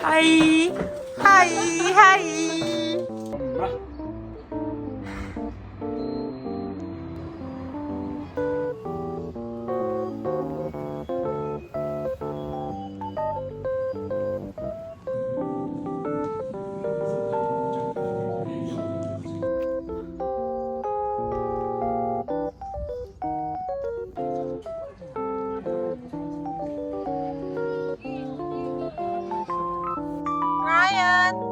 하이 하이 하이. 라이언.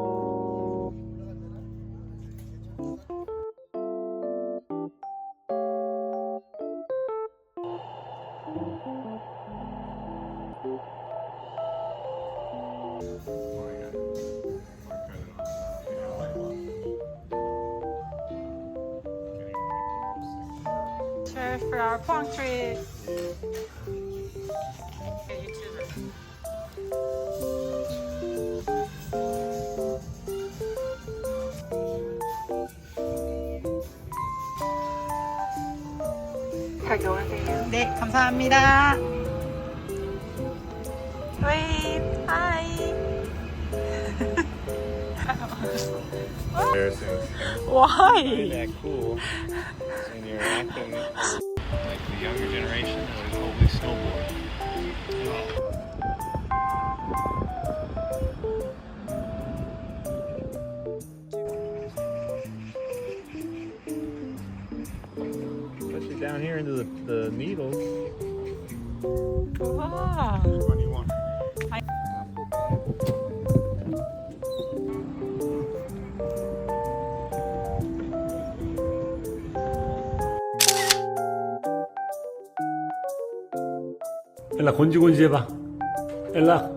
Cheers for our palm tree. 잘 좋으세요? 네, 감사합니다. 웨이브, 하이. Embarrassing. Why? That cool. And you're acting like the younger generation that would always snowboard. Especially down here into the needles. 와. Which one do you want? 엘라 건지건지 해봐. 엘라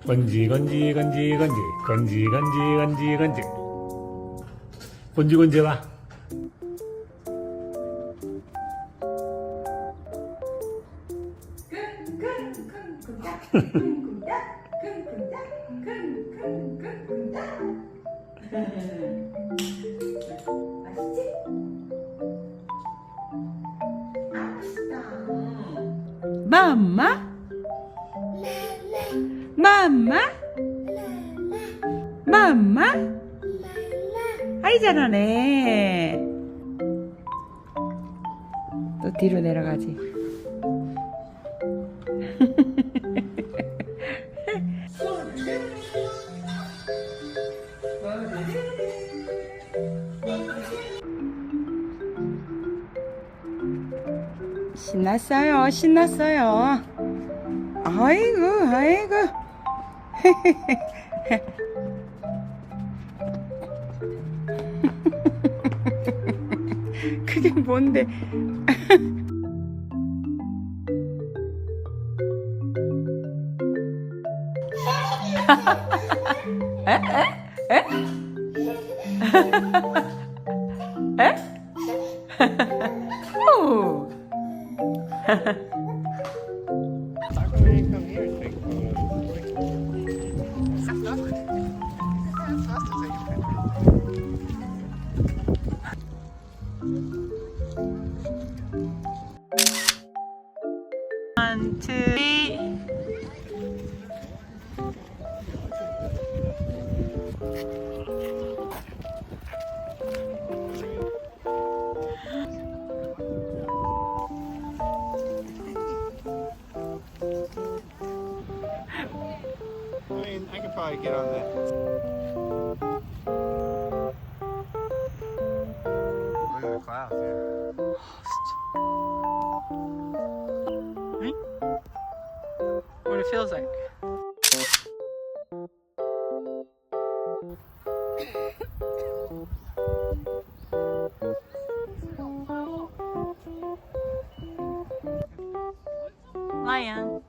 건지건지 건지 건지 건지 건지 건지 건지 건지건지 해봐. 맘마? 맘마? 맘마? 아이 잘하네. 또 뒤로 내려가지. 신났어요, 신났어요. 아이고, 아이고. 그게 뭔데? 에? 에? 에? 에? 오. How come they didn't come here and take photos? It's us to take a picture. 1, 2, 3. I mean, I could probably get on that. Look at the clouds here. What it feels like. Lion.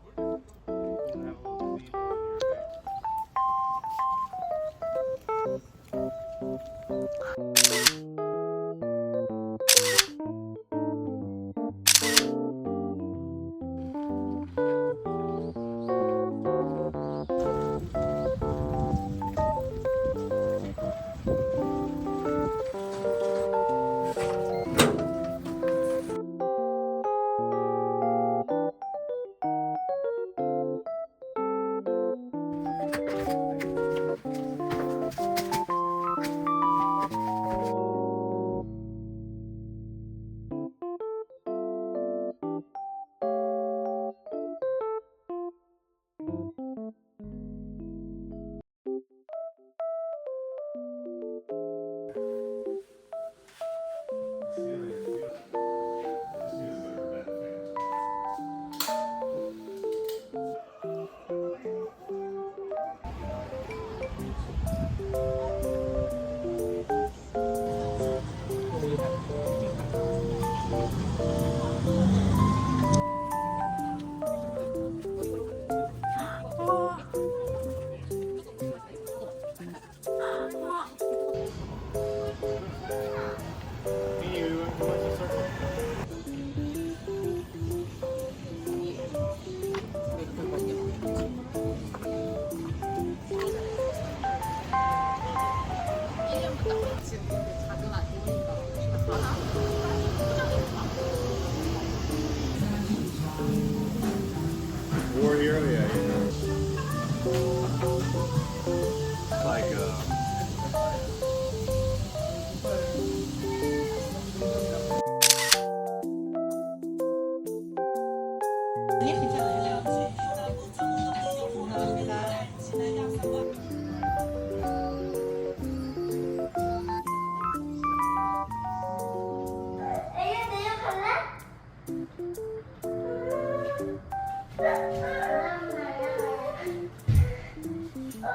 애야 내려갈래?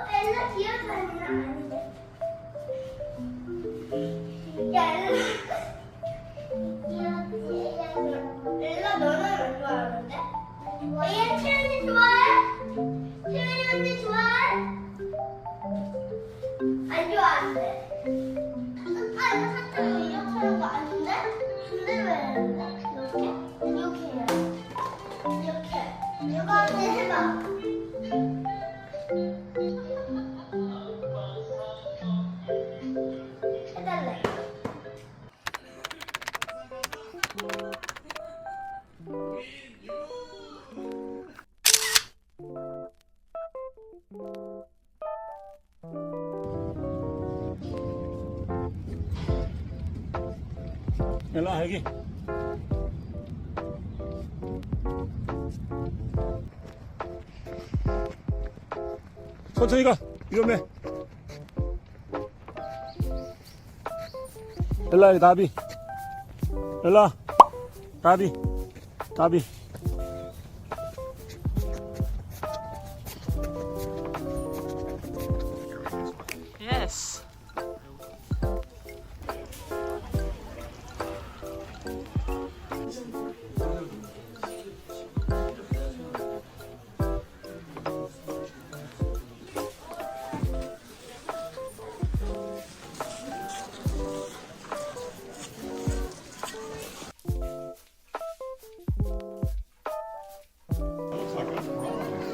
엘라 기어다니나 아닌데? 야 엘라 너는 안 좋아하는데? 애야 채연이 좋아해? 채연이 언니 좋아해? 안 좋아한대. 아까 사탕 이렇게 하는 거 아닌데? 근데 왜 이렇게? 이렇게 해야 이렇게. 이거 언니 해봐. 해달래. 엘라 여기. 천천히 가. 위험해. 엘라 여기 나비. 엘라 나비. 나비. Yes. Looks like a bronze.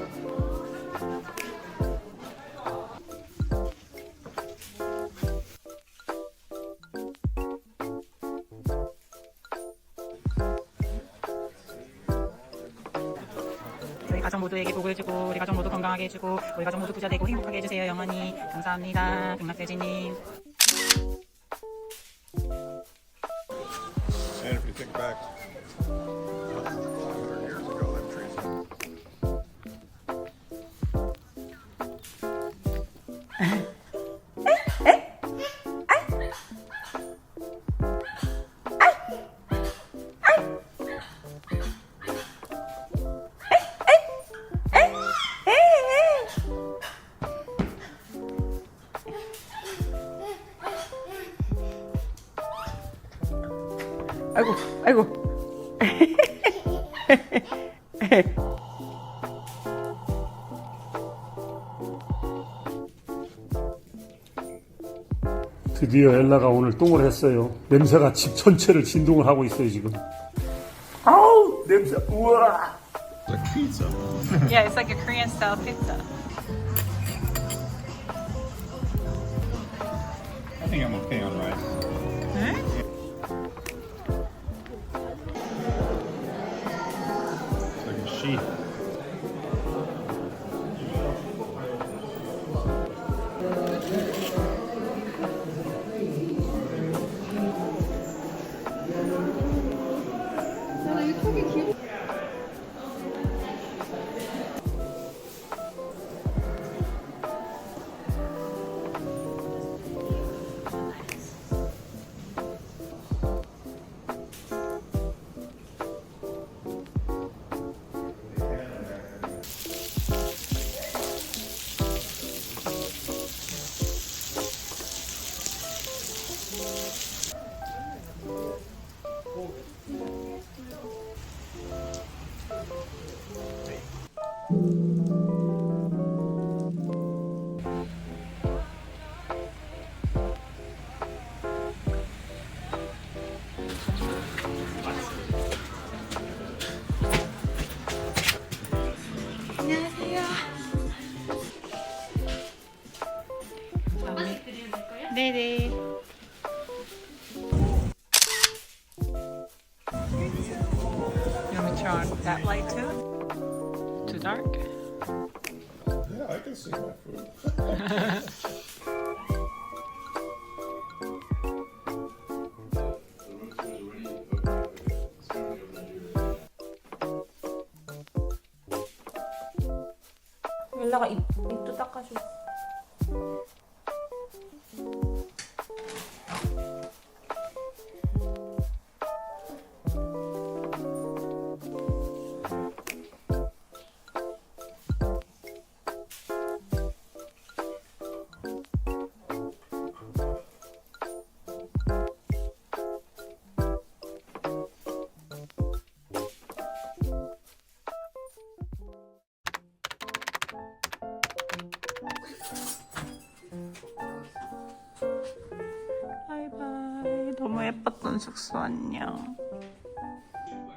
저희 가족 모두에게 복을 주고 우리 가족 모두 건강하게 해주고 우리 가족 모두 부자 되고 행복하게 해주세요. 영원히 감사합니다. 등락돼지님. And if you think back, 500 years ago, them trees. 아이고 아이고. 드디어 엘라가 오늘 똥을 했어요. 냄새가 집 전체를 진동을 하고 있어요 지금. 아우 냄새. 우와. Like pizza. Yeah, it's like a Korean style pizza. I think I'm okay on rice. It's like a sheet. 네네. You want me to turn on that light too? Too dark? Yeah, I can see my food. 엘라가 입도 닦아줘. 바이바이. 너무 예뻤던 숙소 안녕. 바이바이.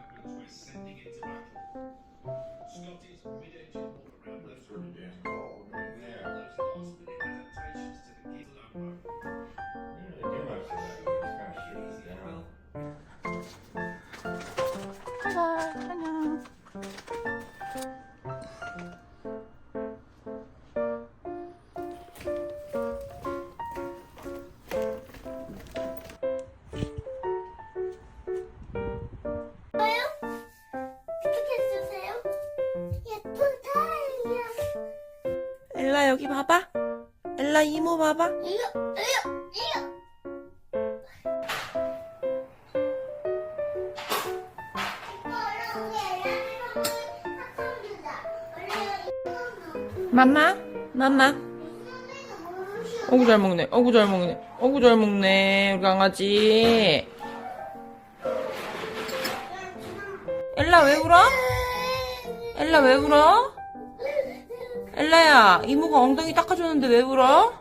안녕. 해주세요. 예쁜 타이야. 엘라 여기 봐봐. 엘라 이모 봐봐. 이거. 맘마. 어구 잘 먹네. 우리 강아지. 엘라 왜 울어? 엘라야, 이모가 엉덩이 닦아줬는데 왜 울어?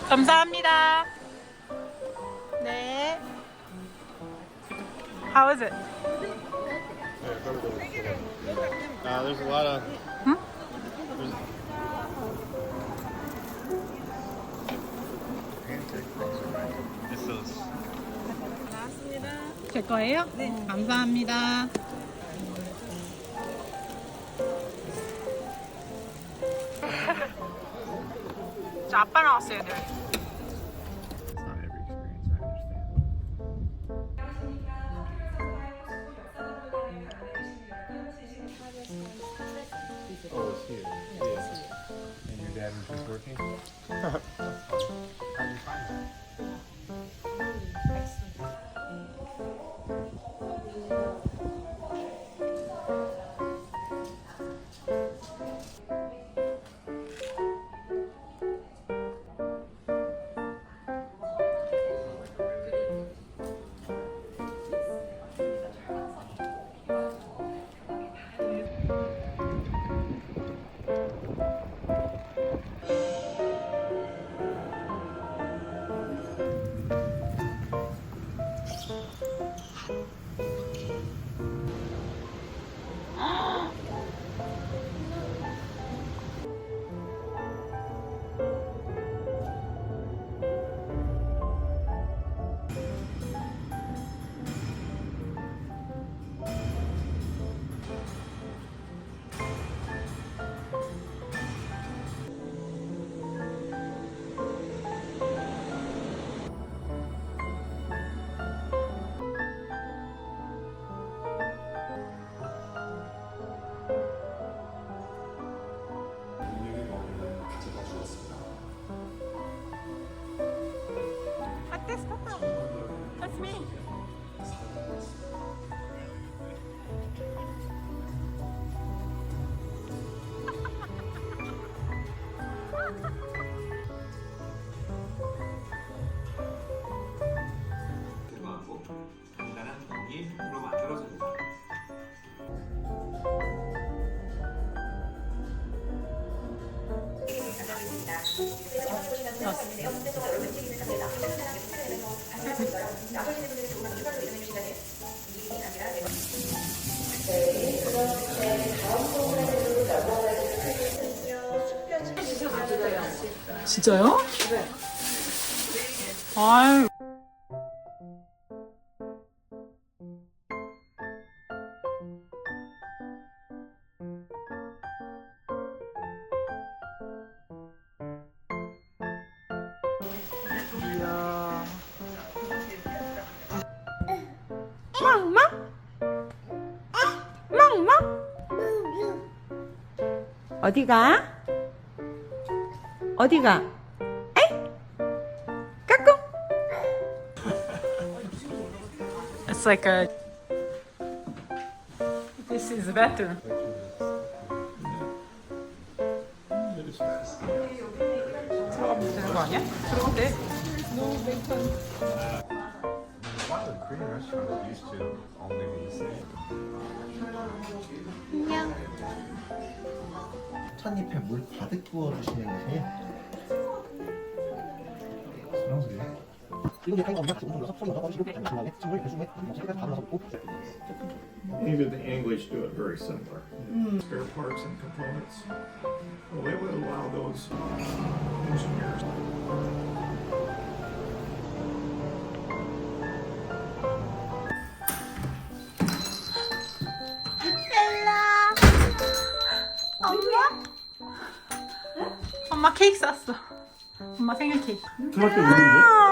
감사합니다. 네. How is it? There's a lot of. 제 거예요? 네. 감사합니다. 저 아빠 나왔어요, 늘. It's not every experience, I understand. Oh, it's here. Yeah. And your dad was just working? How do you find that? That's me. 많고 단단한 덩이 힘으로 만들어집니다. 진짜요? 네. 아유. 이야. 어디가? 어디가? 에이? 까꿍. It's like a. This is a bathroom. 들어가면 되는 거 아니야? 들어가면 돼. A lot of Korean restaurants used to only be the same. 찻잎에 물 가득 부어 주시는 것이 그리고 이제 같이 움직여서 손으로 넣어주시고 중간에 침을 대충해 먹으니까 다 넣어서 꼭 Even the English do it very similar. Spare parts and components. Well, they would allow those engineers. 엄마 케이크 샀어. 엄마 생일 케이크. 중학교 어딘데?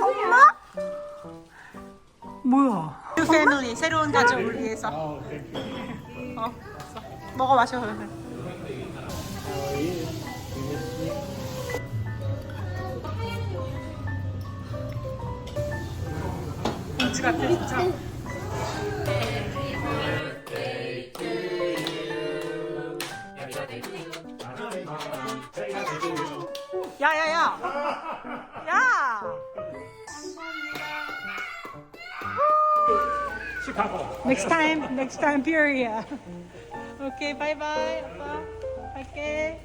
엄마? 뭐야? 뉴 패밀리 새로운 가족을 위해서. 먹어 마셔. 김치 같아 진짜. 야야야. 야. Next time, Peoria. Okay, bye bye. 아빠. 갈게.